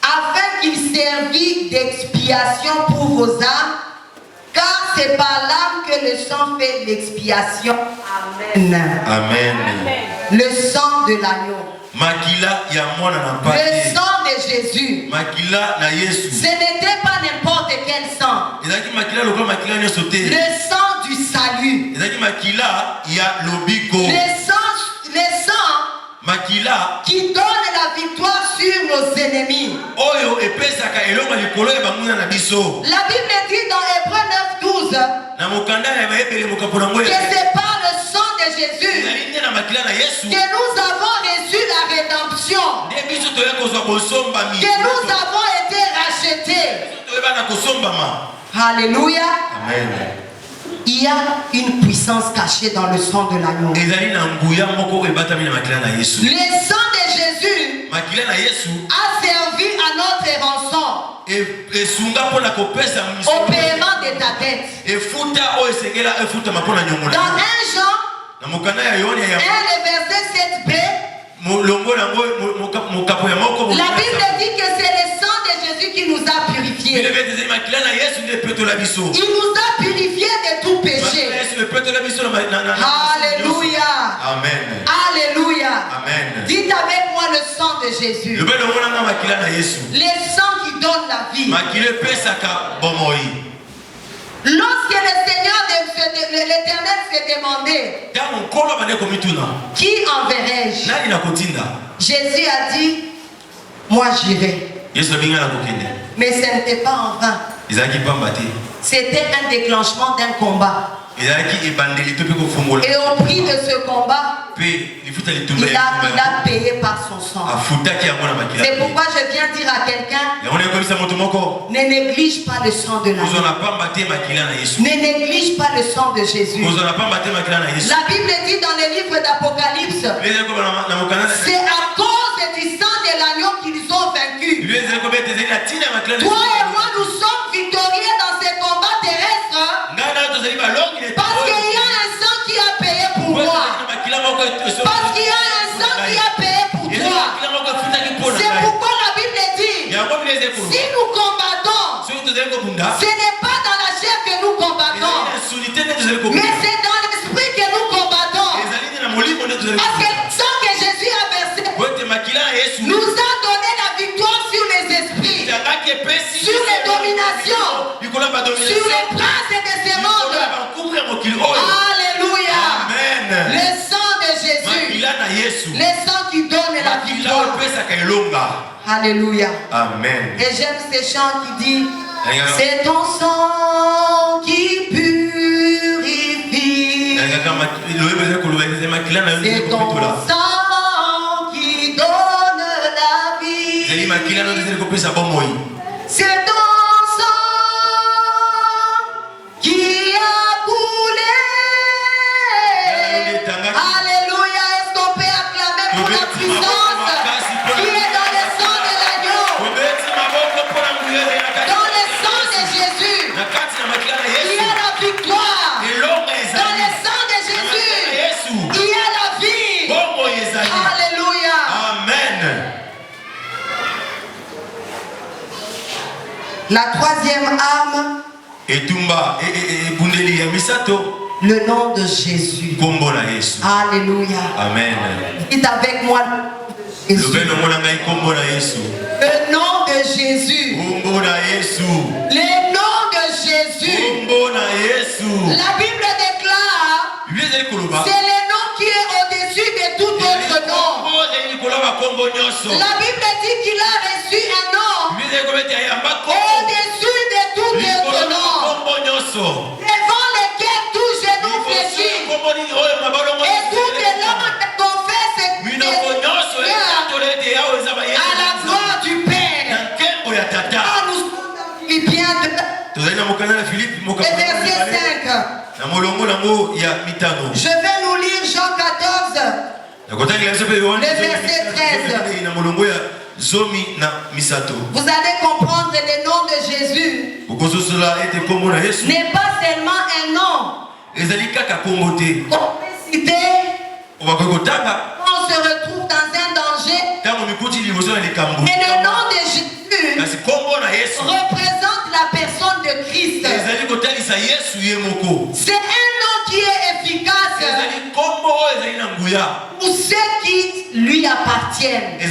afin qu'il servît d'expiation pour vos âmes, car c'est par l'âme que le sang fait l'expiation. Amen. Amen. Le sang de l'agneau. Le sang de Jésus. Ce n'était pas n'importe quel sang. Le sang du salut. Le sang qui donne la victoire sur nos ennemis. La Bible dit dans Hébreux 9:12 que c'est par le sang de Jésus que nous avons reçu la rédemption, que nous avons été rachetés. Alléluia. Amen. Il y a une puissance cachée dans le sang de l'agneau. Le sang de Jésus a servi à notre rançon au paiement de ta dette. Dans 1 Jean 1, le verset 7b, la Bible dit que c'est le sang de Jésus qui nous a purifiés. Il nous a purifiés de tout péché. Alléluia. Amen. Alléluia. Amen. Dites avec moi le sang de Jésus. Le sang qui donne la vie. Lorsque le Seigneur, l'Éternel s'est demandé: qui enverrai-je? Jésus a dit: moi j'irai. Mais ce n'était pas en vain. C'était un déclenchement d'un combat. Et au prix de ce combat, il a payé par son sang. C'est pourquoi je viens dire à quelqu'un: ne néglige pas le sang de l'agneau. Ne néglige pas le sang de Jésus. La Bible dit dans le livre d'Apocalypse: c'est à cause du sang de l'agneau qu'ils ont vaincu. Toi et moi, nous sommes victorieux dans ces combats terrestres parce qu'il y a un sang qui a payé pour moi. Parce qu'il y a un sang qui a payé pour toi. C'est pourquoi la Bible dit: si nous combattons, ce n'est pas dans la chair que nous combattons, mais c'est dans l'esprit que nous combattons. Parce que le sang que Jésus a versé nous a donné la victoire sur les esprits, sur les dominations, sur les princes de ce monde. Alléluia. Amen. Le sang de Jésus, le sang qui donne la victoire. Alléluia. Amen. Et j'aime ces chants qui disent: c'est ton sang qui purifie. C'est ton sang qui donne la vie. C'est ton sang qui a coulé. Alléluia. Est-ce qu'on peut acclamer pour la puissance qui est dans le sang de l'agneau, dans le sang de Jésus? Il y a la victoire. Dans le sang de Jésus, il y a la vie. Alléluia. Amen. La troisième arme, Le nom de Jésus. Alléluia. Amen. Dites avec moi Jésus. Le nom de Jésus. Le nom de Jésus. La Bible déclare c'est le nom qui est au-dessus de tout autre nom. La Bible dit qu'il a reçu un nom au-dessus de tout autre nom, devant lequel tout genou fléchit et toute langue confesse à la gloire du Père. Ah, nous sommes dans Philippiens 2, verset 5. Je vais nous lire Jean 14, le verset 13. Vous allez comprendre le nom de Jésus n'est pas seulement un nom. On peut citer, on se retrouve dans un danger. Et le nom de Jésus représente la personne de Christ. C'est un nom qui est efficace pour ceux qui lui appartiennent. Ce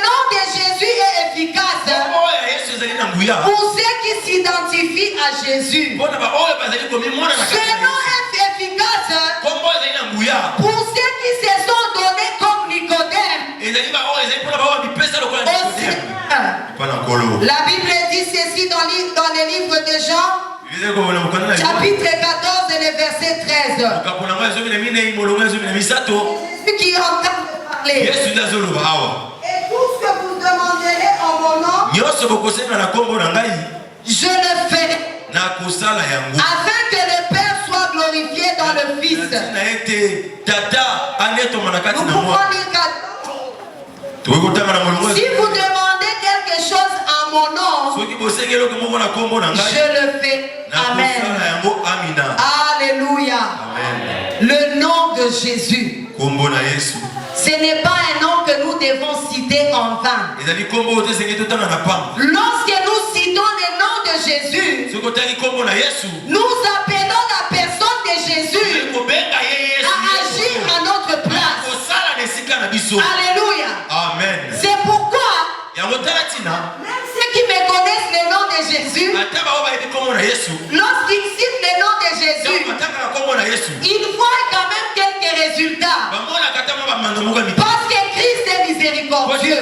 nom de Jésus est efficace pour ceux qui s'identifient à Jésus. Ce nom est efficace pour ceux qui se sont donnés comme Nicodème. La Bible dit ceci dans le livre de Jean, chapitre 14 et le verset 13. Celui qui est en train de parler. Et tout ce que vous demanderez en mon nom, je le ferai, afin que le Père soit glorifié dans le Fils. Nous pouvons lire 14. Si vous demandez quelque chose en mon nom, je le fais. Amen. Alléluia. Le nom de Jésus. Ce n'est pas un nom que nous devons citer en vain. Lorsque nous citons le nom de Jésus, nous appelons la personne de Jésus à agir à notre place. Alléluia. Amen. C'est pourquoi même ceux qui me connaissent le nom de Jésus, lorsqu'ils citent le nom de Jésus, ils voient quand même quelques résultats. Parce que Christ est miséricordieux.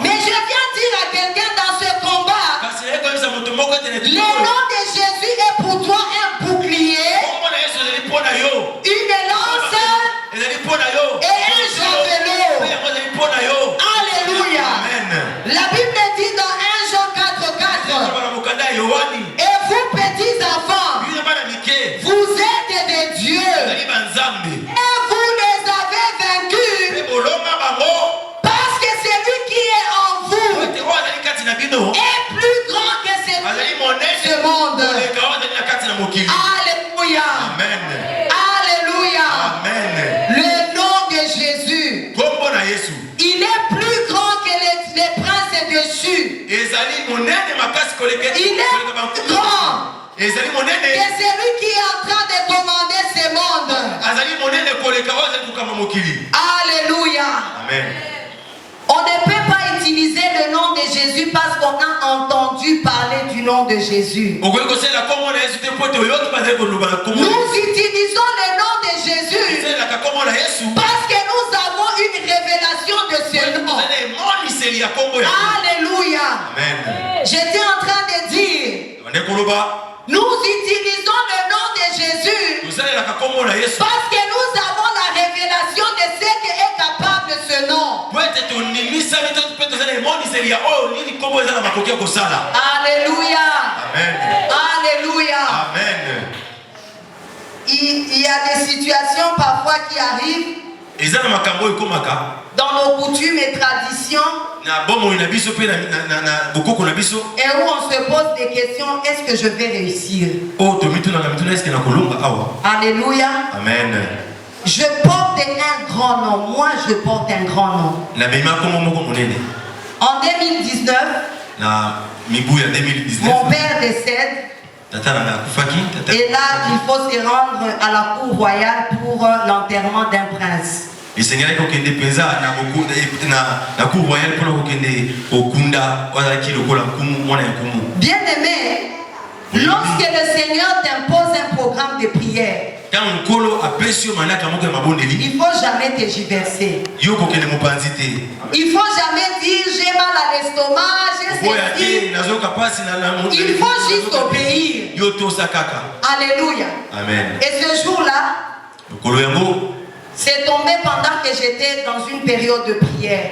Mais je viens dire à quelqu'un dans ce combat, le nom de Jésus est pour toi un bouclier, une lance et un javelot. Alléluia. La Bible dit dans 1 Jean 4:4, et vous petits enfants, vous êtes des dieux et vous les avez vaincus parce que celui qui est en vous est plus grand que celui de ce monde. Alléluia. Alléluia. Le nom de Jésus, il est plus grand que les princes dessus. Il est grand que celui qui est en train de commander ce monde. Alléluia. Amen. On ne peut pas utiliser le nom de Jésus parce qu'on a entendu parler du nom de Jésus. Nous utilisons le nom de Jésus parce que nous avons une révélation de ce nom. Alléluia. Amen. J'étais en train de dire, nous utilisons le nom de Jésus parce que nous avons la révélation de ce qui est capable ce nom. Alléluia. Amen. Alléluia. Amen. Il y a des situations parfois qui arrivent dans nos coutumes et traditions et où on se pose des questions, est-ce que je vais réussir? Alléluia. Amen. Je porte un grand nom. Moi, je porte un grand nom. En 2019, mon père décède. Et là, il faut se rendre à la cour royale pour l'enterrement d'un prince. Bien aimé, lorsque le Seigneur t'impose un programme de prière, il ne faut jamais tergiverser. Il ne faut jamais dire j'ai mal à l'estomac, j'ai ceci. Il faut juste obéir. Alléluia. Amen. Et ce jour-là, c'est tombé pendant que j'étais dans une période de prière.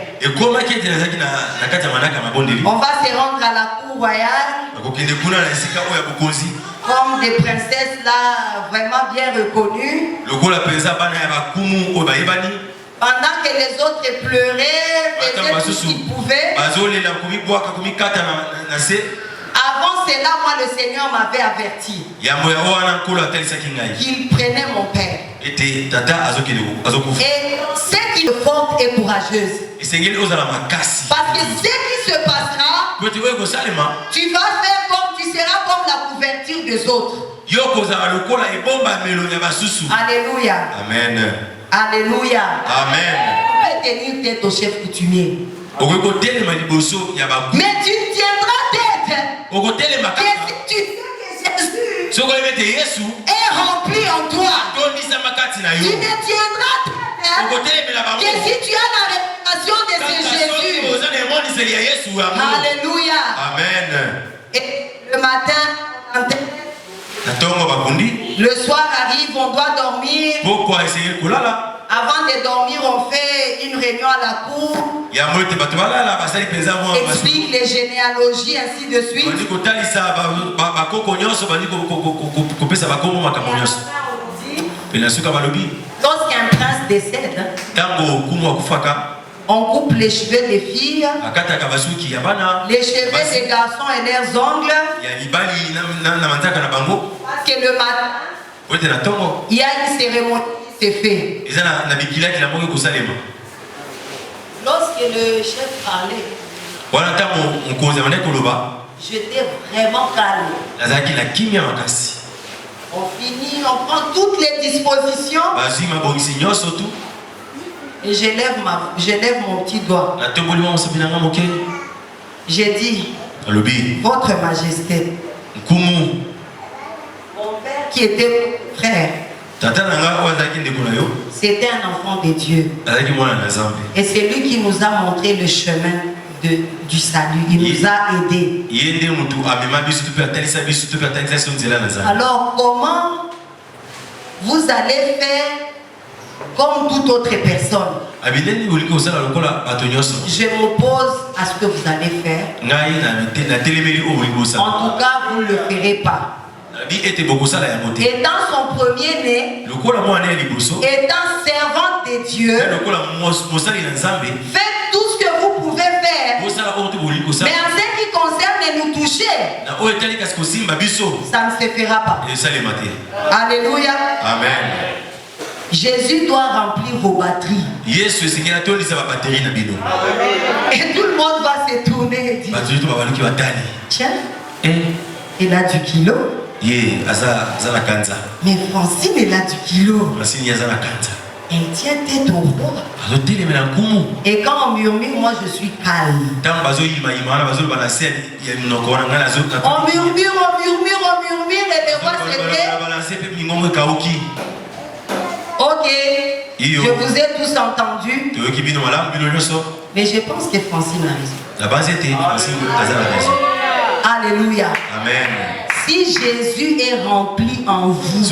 On va se rendre à la cour royale. Comme des princesses là, vraiment bien reconnues. Pendant que les autres pleuraient, faisaient tout ce qu'ils pouvaient. Avant cela, moi, le Seigneur m'avait averti qu'il prenait mon père. Et c'est qu'il est forte et courageuse. Parce que ce qui se passera, tu vas faire comme tu seras comme la couverture des autres. Alléluia. Amen. Alléluia. Amen. Tu peux tenir tête au chef coutumier. Mais tu tiendras tête. Que si tu sais que Jésus est rempli en toi, tu ne tiendras tête. Que si tu as la révélation de ce Jésus. Alléluia. Amen. Et le matin, le soir arrive, on doit dormir. Avant de dormir, on fait une réunion à la cour. Explique les généalogies, ainsi de suite. Lorsqu'un prince décède, on coupe les cheveux des filles, les cheveux des garçons et leurs ongles. Parce que le matin, il y a une cérémonie qui s'est faite. Lorsque le chef parlait, j'étais vraiment calme. On finit, on prend toutes les dispositions. Et j'élève mon petit doigt. J'ai dit, Votre Majesté, mon père qui était frère, c'était un enfant de Dieu. Et c'est lui qui nous a montré le chemin du salut. Il nous a aidés. Alors comment vous allez faire comme toute autre personne? Je m'oppose à ce que vous allez faire. En tout cas, vous ne le ferez pas. Étant son premier-né, étant servante de Dieu, faites tout ce que vous pouvez faire. Mais en ce qui concerne nous toucher, ça ne se fera pas. Alléluia. Amen. Jésus doit remplir vos batteries. Et tout le monde va se tourner et dire, tiens, il a du kilo. Mais Francine, elle a du kilo. Elle tient tête au roi. Et quand on murmure, moi je suis calme. On murmure, et le roi se lève. Ok, je vous ai tous entendus. Mais je pense que Francine a raison. Alléluia. Amen. Si Jésus est rempli en vous,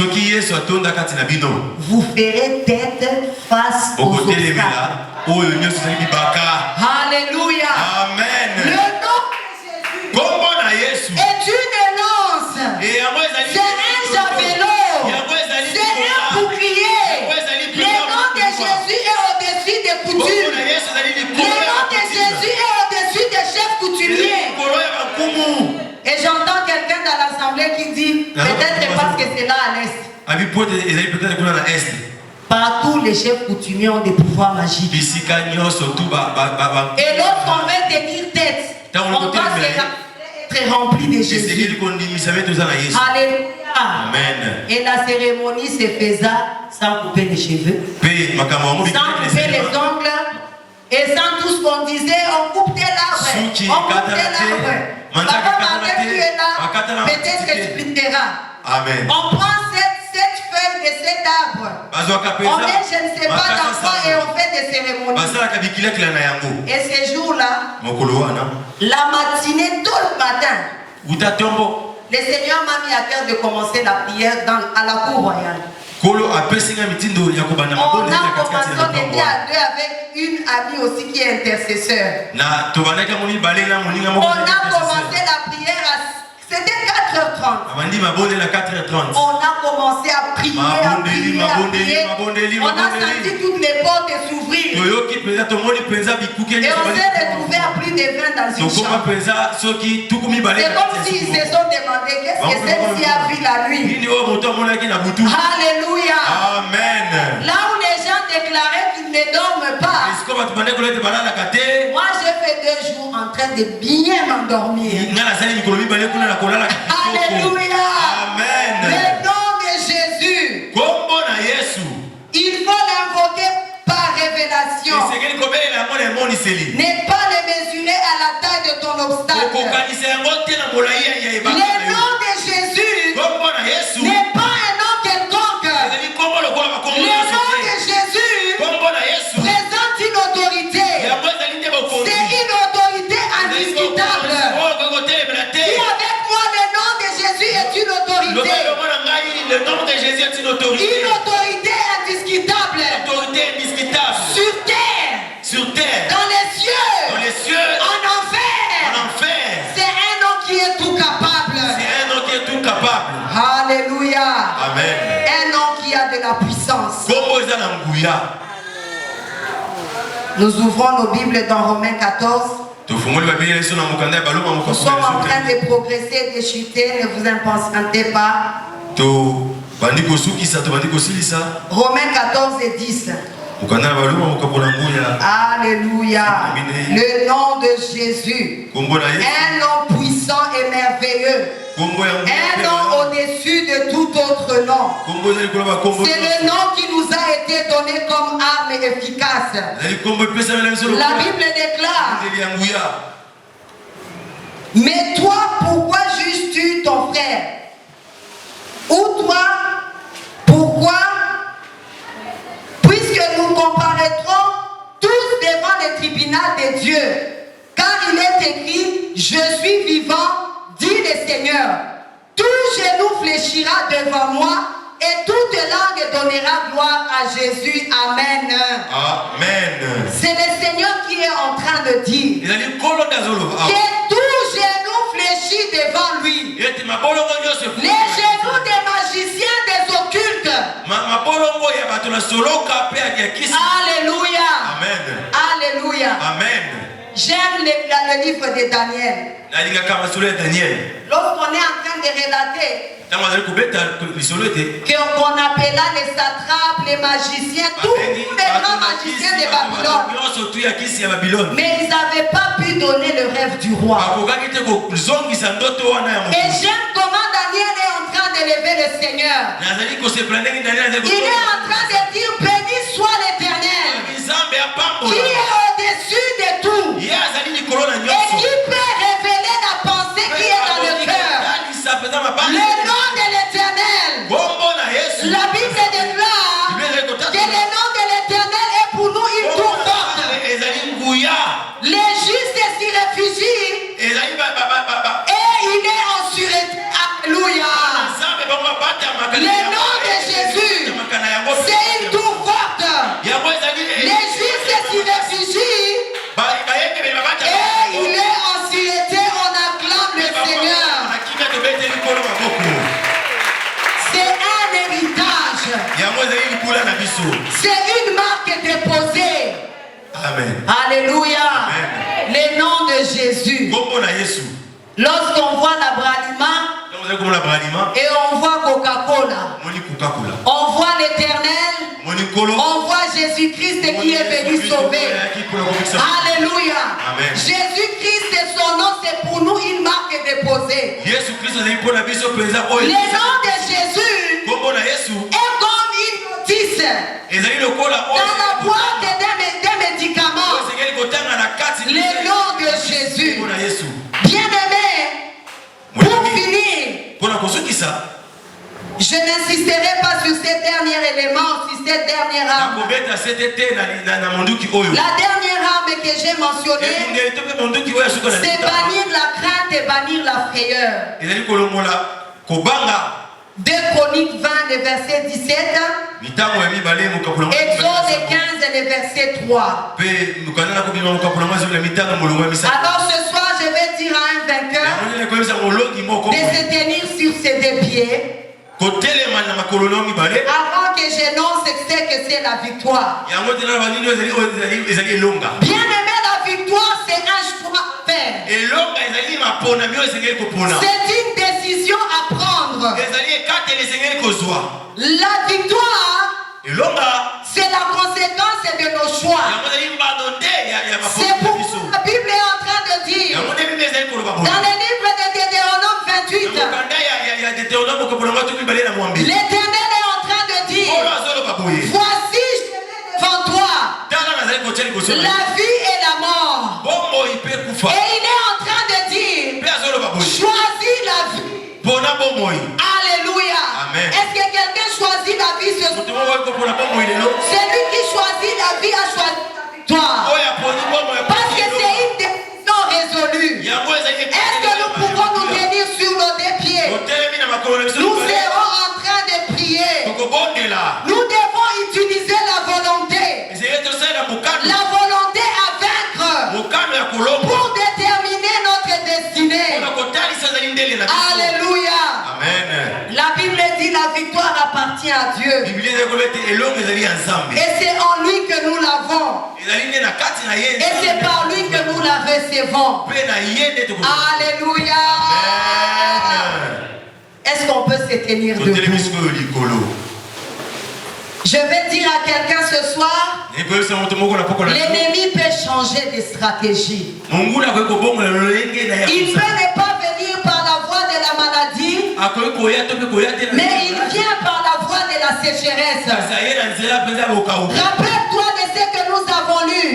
vous ferez tête face aux obstacles. Alléluia. Amen. Le nom de Jésus est une lance. C'est un javelot. C'est un bouclier. Le nom de Jésus est au-dessus des coutumes. Le nom de Jésus est au-dessus des chefs coutumiers. Et j'entends quelqu'un dans l'assemblée qui dit, peut-être parce que c'est là à l'est. Partout, les chefs coutumiers ont des pouvoirs magiques. Et lorsqu'on veut tenir tête, on doit se rappeler être rempli de Jésus. Alléluia. Amen. Et la cérémonie se faisait sans couper les cheveux, sans couper les ongles, et sans tout ce qu'on disait, on coupe tel arbre, on coupe tel arbre. Papa, quand tu es là, peut-être que tu pliteras. Amen. On prend cette feuille de cet arbre, on met je ne sais pas dans quoi et on fait des cérémonies. Et ces jours-là, la matinée, tôt le matin, le Seigneur m'a mis à cœur de commencer la prière à la cour royale. On a commencé, on était à deux avec une amie aussi qui est intercesseur. On a commencé la prière c'était 4h30. On a commencé à prier, On a senti toutes les portes s'ouvrir. Et on s'est retrouvé à plus de 20 dans une chambre. C'est comme s'ils se sont demandé qu'est-ce que celle-ci a vu la nuit. Alléluia. Amen. Là où les gens déclaraient qu'ils ne dorment pas, moi j'ai fait 2 jours en train de bien m'endormir. Alléluia. Amen. Le nom de Jésus, il faut l'invoquer par révélation. Ne pas le mesurer à la taille de ton obstacle. Le nom de Jésus n'est pas un nom quelconque. Le nom de Jésus présente une autorité. C'est une autorité indiscutable. Dis avec moi, le nom de Jésus est une autorité. Le nom de Jésus est une autorité. Une autorité indiscutable. Sur terre. Sur terre. Dans les cieux. Dans les cieux. En enfer. En enfer. C'est un nom qui est tout capable. C'est un nom qui est tout capable. Alléluia. Amen. Un nom qui a de la puissance. Nous ouvrons nos Bibles dans Romains 14. Nous sommes en train de progresser, de chuter, ne vous impatientez pas. Romains 14 et 10. Alléluia. Le nom de Jésus. Un nom puissant et merveilleux. Un nom au-dessus de tout autre nom. C'est le nom qui nous a été donné comme arme efficace. La Bible déclare: mais toi, pourquoi juges-tu ton frère? Ou toi, pourquoi? Puisque nous comparaîtrons tous devant le tribunal de Dieu. Car il est écrit: je suis vivant, dit le Seigneur. Tout genou fléchira devant moi et toute langue donnera gloire à Jésus. Amen. Amen. C'est le Seigneur qui est en train de dire que tout genou fléchit devant lui. Les genoux des magiciens, des occultes. Alléluia. Amen. Alléluia. Amen. J'aime le livre de Daniel. Lorsqu'on est en train de relater qu'on appela les satrapes, les magiciens, tous les grands magiciens de Babylone. Mais ils n'avaient pas pu donner le rêve du roi. Et j'aime comment Daniel est en train d'élever le Seigneur. Il est en train de dire: béni soit l'Éternel, qui est au-dessus de tout et qui peut révéler la pensée qui est dans le cœur. Le nom de l'Éternel, la Bible déclare que le nom de l'Éternel est pour nous une tour forte. Les justes s'y réfugient et il est en sûreté. Alléluia. Le nom de Jésus, c'est une tour forte. Les justes s'y réfugient et il est en sûreté. On acclame le Seigneur. C'est un héritage. C'est une marque déposée. Amen. Alléluia. Amen. Le nom de Jésus. Lorsqu'on voit l'abraliment et on voit Coca-Cola, on voit l'Éternel, on voit Jésus-Christ qui est venu sauver. Alléluia. Amen. Jésus-Christ et son nom, c'est pour nous une marque déposée. nom de Jésus est comme une notice dans la boîte des médicaments. Le nom de Jésus. Bien-aimé, pour finir, je n'insisterai pas sur ce dernier élément, sur cette dernière âme. La dernière âme que j'ai mentionnée, c'est bannir la crainte et bannir la frayeur. 2 Chroniques 20, le verset 17. Exode 15, le verset 3. Alors ce soir, je vais dire à un vainqueur de se tenir sur ses deux pieds. Avant que j'énonce ce que c'est la victoire. Bien-aimé, la victoire, c'est un choix à faire. C'est une décision à prendre. La victoire, c'est la conséquence de nos choix. C'est pourquoi la Bible est en train de dire, dans le livre de Deutéronome 28, l'Éternel est en train de dire, voici je mets devant toi la vie et la mort. Et il est en train de dire, choisis la vie. Alléluia. Est-ce que quelqu'un choisit la vie ce soir? Celui qui choisit la vie a choisi la victoire. Parce que c'est une décision résolue. Est-ce que nous pouvons nous tenir sur nos deux pieds? Nous serons en train de prier. Nous devons utiliser la volonté. La volonté à vaincre pour déterminer notre destinée. Alléluia. Amen. La Bible dit la victoire appartient à Dieu. Et c'est en lui que nous l'avons. Et c'est par lui que nous la recevons. Alléluia. Est-ce qu'on peut se tenir debout? Je vais dire à quelqu'un ce soir, l'ennemi peut changer de stratégie. Il peut ne pas venir par la voie de la maladie, mais il vient par la voie de la sécheresse. Rappelle-toi de ce que nous avons lu.